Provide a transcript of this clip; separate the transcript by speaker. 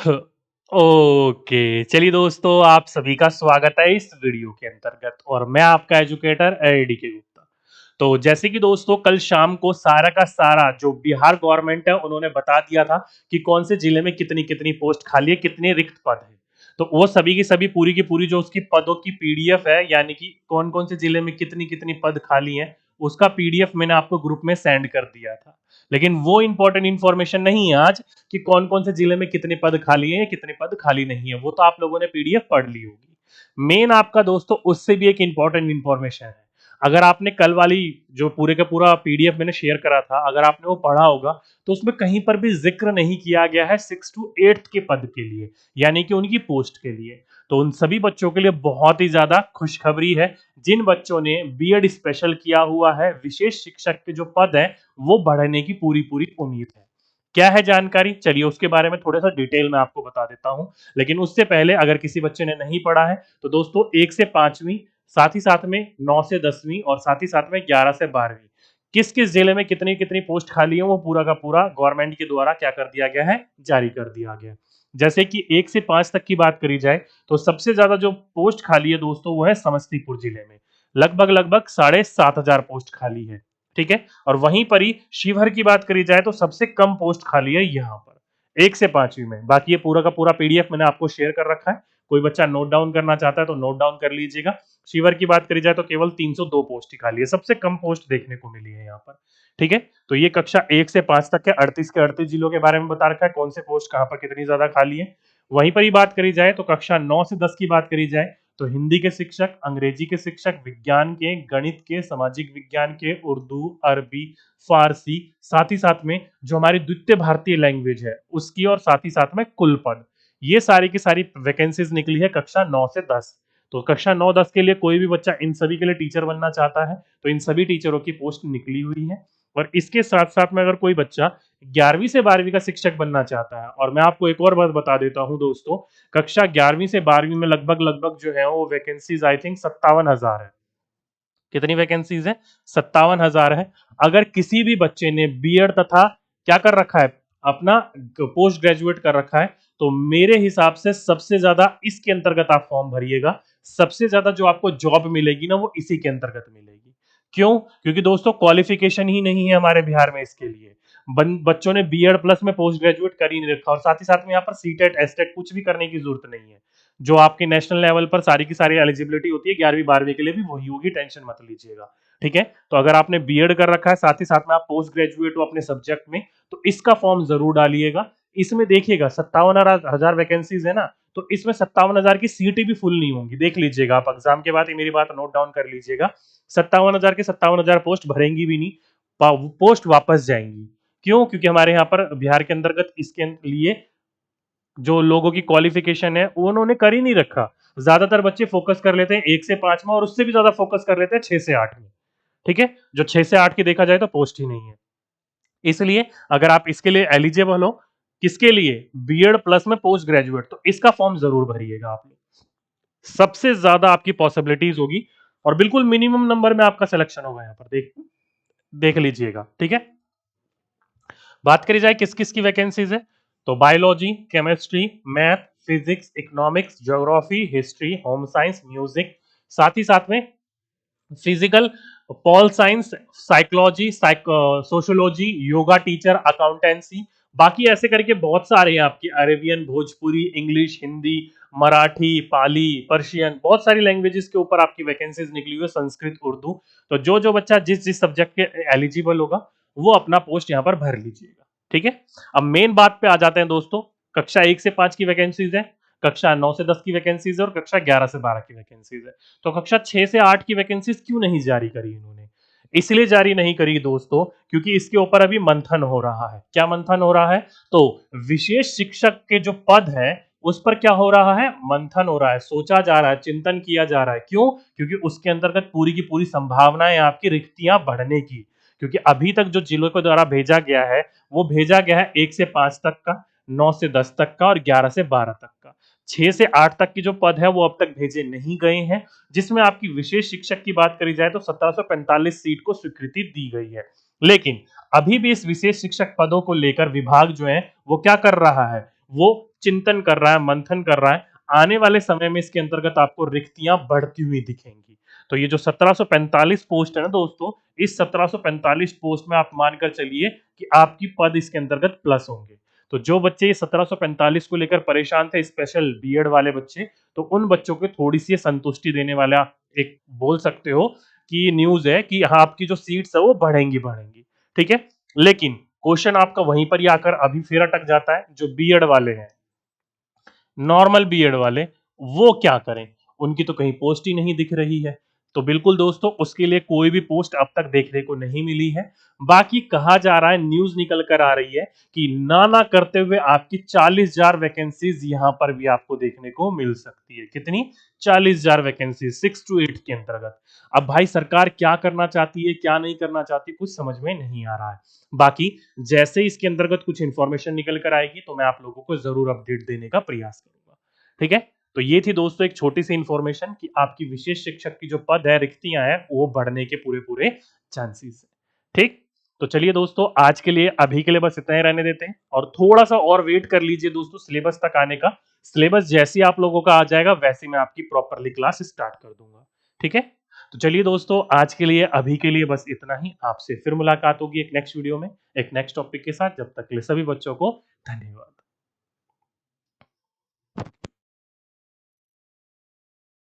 Speaker 1: Okay, चलिए दोस्तों, आप सभी का स्वागत है इस वीडियो के अंतर्गत और मैं आपका एजुकेटर एडी के गुप्ता। तो जैसे कि दोस्तों कल शाम को सारा का सारा जो बिहार गवर्नमेंट है उन्होंने बता दिया था कि कौन से जिले में कितनी कितनी पोस्ट खाली है, कितने रिक्त पद है। तो वो सभी की पूरी जो उसकी पदों की पीडीएफ है, यानी कि कौन कौन से जिले में कितनी कितनी पद खाली है, उसका पीडीएफ मैंने आपको ग्रुप में सेंड कर दिया था। लेकिन वो इंपॉर्टेंट इंफॉर्मेशन नहीं है आज कि कौन कौन से जिले में कितने पद खाली हैं, कितने पद खाली नहीं है। वो तो आप लोगों ने पीडीएफ पढ़ ली होगी। मेन आपका दोस्तों उससे भी एक इंपॉर्टेंट इंफॉर्मेशन है। अगर आपने कल वाली जो पूरे का पूरा पीडीएफ मैंने शेयर करा था, अगर आपने वो पढ़ा होगा, तो उसमें कहीं पर भी जिक्र नहीं किया गया है 6 to 8 के पद के लिए, यानी कि उनकी पोस्ट के लिए। तो उन सभी बच्चों के लिए बहुत ही ज्यादा खुशखबरी है। जिन बच्चों ने बीएड स्पेशल किया हुआ है, विशेष शिक्षक के जो पद है वो बढ़ने की पूरी पूरी उम्मीद है। क्या है जानकारी, चलिए उसके बारे में थोड़ा सा डिटेल में आपको बता देता हूं। लेकिन उससे पहले अगर किसी बच्चे ने नहीं पढ़ा है तो दोस्तों 1 से 5वीं, साथ ही साथ में 9 से 10वीं और साथ ही साथ में 11 से 12वीं, किस किस जिले में कितनी कितनी पोस्ट खाली है वो पूरा का पूरा गवर्नमेंट के द्वारा क्या कर दिया गया है, जारी कर दिया गया। जैसे कि 1 से 5 तक की बात करी जाए तो सबसे ज्यादा जो पोस्ट खाली है दोस्तों वो है समस्तीपुर जिले में। लगभग लगभग 7,500 पोस्ट खाली है। ठीक है। और वहीं पर ही शिवहर की बात करी जाए तो सबसे कम पोस्ट खाली है यहाँ पर 1 से 5वीं में। बाकी ये पूरा का पूरा पीडीएफ मैंने आपको शेयर कर रखा है। कोई बच्चा नोट डाउन करना चाहता है तो नोट डाउन कर लीजिएगा। शिवहर की बात करी जाए तो केवल 302 पोस्ट ही खाली है, सबसे कम पोस्ट देखने को मिली है यहाँ पर। ठीक है। तो ये कक्षा 1 से 5 तक के 38 के 38 जिलों के बारे में बता रखा है, कौन से पोस्ट कहाँ पर कितनी ज्यादा खाली है। वहीं पर ही बात करी जाए तो कक्षा 9 से 10 की बात करी जाए तो हिंदी के शिक्षक, अंग्रेजी के शिक्षक, विज्ञान के, गणित के, सामाजिक विज्ञान के, उर्दू, अरबी, फारसी, साथ ही साथ में जो हमारी द्वितीय भारतीय लैंग्वेज है उसकी, और साथ ही साथ में कुल पद, ये सारी की सारी वैकेंसीज निकली है कक्षा 9 से 10। तो कक्षा 9-10 के लिए कोई भी बच्चा इन सभी के लिए टीचर बनना चाहता है तो इन सभी टीचरों की पोस्ट निकली हुई है। और इसके साथ साथ में अगर कोई बच्चा 11वीं से 12वीं का शिक्षक बनना चाहता है, और मैं आपको एक और बात बता देता हूं दोस्तों, कक्षा 11वीं से 12वीं में लगभग लगभग जो है वो वैकेंसीज आई थिंक 57,000 है। कितनी वैकेंसीज है? 57,000 है। अगर किसी भी बच्चे ने बीएड तथा क्या कर रखा है, अपना पोस्ट ग्रेजुएट कर रखा है, तो मेरे हिसाब से सबसे ज्यादा इसके अंतर्गत आप फॉर्म भरिएगा। सबसे ज्यादा जो आपको जॉब मिलेगी ना वो इसी के अंतर्गत मिलेगी। क्यों? क्योंकि दोस्तों क्वालिफिकेशन ही नहीं है हमारे बिहार में इसके लिए। बच्चों ने बीएड प्लस में पोस्ट ग्रेजुएट कर ही नहीं रखा, और साथ ही साथ में यहाँ पर सीटेट एसटेट कुछ भी करने की जरूरत नहीं है। जो आपके नेशनल लेवल पर सारी की सारी एलिजिबिलिटी होती है 11वीं 12वीं के लिए भी वही होगी, टेंशन मत लीजिएगा। ठीक है। तो अगर आपने बीएड कर रखा है, साथ ही साथ में आप पोस्ट ग्रेजुएट हो अपने सब्जेक्ट में, तो इसका फॉर्म जरूर डालिएगा। इसमें देखिएगा 57,000 वैकेंसीज है ना, तो इसमें 57,000 की सीटें भी फुल नहीं होंगी, देख लीजिएगा आप एग्जाम के बाद, मेरी बात नोट डाउन कर लीजिएगा। 57,000 के 57,000 पोस्ट भरेंगी भी नहीं, पोस्ट वापस जाएंगी। क्यों? क्योंकि हमारे यहाँ पर बिहार के अंतर्गत इसके लिए जो लोगों की क्वालिफिकेशन है वो उन्होंने कर ही नहीं रखा। ज्यादातर बच्चे फोकस कर लेते हैं 1 से 5 में, और उससे भी ज्यादा फोकस कर लेते हैं 6 से 8 में। ठीक है। जो 6 से 8 की देखा जाए तो पोस्ट ही नहीं है। इसलिए अगर आप इसके लिए एलिजिबल हो, किसके लिए, बीएड प्लस में पोस्ट ग्रेजुएट, तो इसका फॉर्म जरूर भरिएगा आप लोग। सबसे ज्यादा आपकी पॉसिबिलिटीज होगी और बिल्कुल मिनिमम नंबर में आपका सिलेक्शन होगा। यहाँ पर देख देख लीजिएगा। ठीक है। बात करी जाए किस किस की वैकेंसीज है, तो biology, chemistry, math, physics, economics, geography, history, home science, music, साथ ही साथ में physical, pol science, psychology, sociology, yoga teacher, accountancy, बाकी ऐसे करके बहुत सारे हैं आपकी, अरेबियन, भोजपुरी, इंग्लिश, हिंदी, मराठी, पाली, पर्शियन, बहुत सारी लैंग्वेजेस के ऊपर आपकी वैकेंसीज निकली हुई है, संस्कृत, उर्दू। तो जो जो बच्चा जिस जिस सब्जेक्ट के एलिजिबल होगा वो अपना पोस्ट यहाँ पर भर लीजिएगा। ठीक है। अब मेन बात पे आ जाते हैं दोस्तों। कक्षा 1 से 5 की वैकेंसीज है, कक्षा 9 से 10 की वैकेंसीज है, और कक्षा 11 से 12 की वैकेंसीज है। तो कक्षा 6 से 8 की वैकेंसीज क्यों नहीं जारी करी इन्होंने? इसलिए जारी नहीं करी दोस्तों क्योंकि इसके ऊपर अभी मंथन हो रहा है। क्या मंथन हो रहा है? तो विशेष शिक्षक के जो पद है उस पर क्या हो रहा है, मंथन हो रहा है, सोचा जा रहा है, चिंतन किया जा रहा है। क्यों? क्योंकि उसके अंतर्गत पूरी की पूरी संभावनाएं आपकी रिक्तियां बढ़ने की। क्योंकि अभी तक जो जिलों के द्वारा भेजा गया है वो भेजा गया है 1 से 5 तक का, 9 से 10 तक का और 11 से 12 तक का। 6 से 8 तक की जो पद है वो अब तक भेजे नहीं गए हैं, जिसमें आपकी विशेष शिक्षक की बात करी जाए तो 1745 सीट को स्वीकृति दी गई है। लेकिन अभी भी इस विशेष शिक्षक पदों को लेकर विभाग जो है वो क्या कर रहा है, वो चिंतन कर रहा है, मंथन कर रहा है, आने वाले समय में इसके अंतर्गत आपको रिक्तियां बढ़ती हुई दिखेंगी। तो ये जो 1745 पोस्ट है ना दोस्तों, इस 1745 पोस्ट में आप मानकर चलिए कि आपकी पद इसके अंतर्गत प्लस होंगे। तो जो बच्चे 1745 को लेकर परेशान थे, स्पेशल बीएड वाले बच्चे, तो उन बच्चों को थोड़ी सी संतुष्टि देने वाला एक बोल सकते हो कि न्यूज है कि हाँ, आपकी जो सीट्स है वो बढ़ेंगी बढ़ेंगी। ठीक है, लेकिन क्वेश्चन आपका वहीं पर ही आकर अभी फिर अटक जाता है। जो बीएड वाले हैं, नॉर्मल बीएड वाले, वो क्या करें? उनकी तो कहीं पोस्ट ही नहीं दिख रही है। तो बिल्कुल दोस्तों, उसके लिए कोई भी पोस्ट अब तक देखने को नहीं मिली है। बाकी कहा जा रहा है, न्यूज निकल कर आ रही है कि ना करते हुए आपकी 40,000 वैकेंसीज यहां पर भी आपको देखने को मिल सकती है। कितनी? 40,000 वैकेंसीज 6 to 8 के अंतर्गत। अब भाई सरकार क्या करना चाहती है, क्या नहीं करना चाहती, कुछ समझ में नहीं आ रहा है। बाकी जैसे ही इसके अंतर्गत कुछ इंफॉर्मेशन निकल कर आएगी तो मैं आप लोगों को जरूर अपडेट देने का प्रयास करूंगा। ठीक है, तो ये थी दोस्तों एक छोटी सी इंफॉर्मेशन कि आपकी विशेष शिक्षक की जो पद है, रिक्तियां हैं, वो बढ़ने के पूरे पूरे चांसेस है। ठीक, तो चलिए दोस्तों, आज के लिए अभी के लिए बस इतना ही रहने देते हैं और थोड़ा सा और वेट कर लीजिए दोस्तों सिलेबस तक आने का। सिलेबस जैसे ही आप लोगों का आ जाएगा वैसे मैं आपकी प्रॉपरली क्लास स्टार्ट कर दूंगा। ठीक है, तो चलिए दोस्तों, आज के लिए अभी के लिए बस इतना ही। आपसे फिर मुलाकात होगी एक नेक्स्ट वीडियो में, एक नेक्स्ट टॉपिक के साथ। जब तक के लिए सभी बच्चों को धन्यवाद।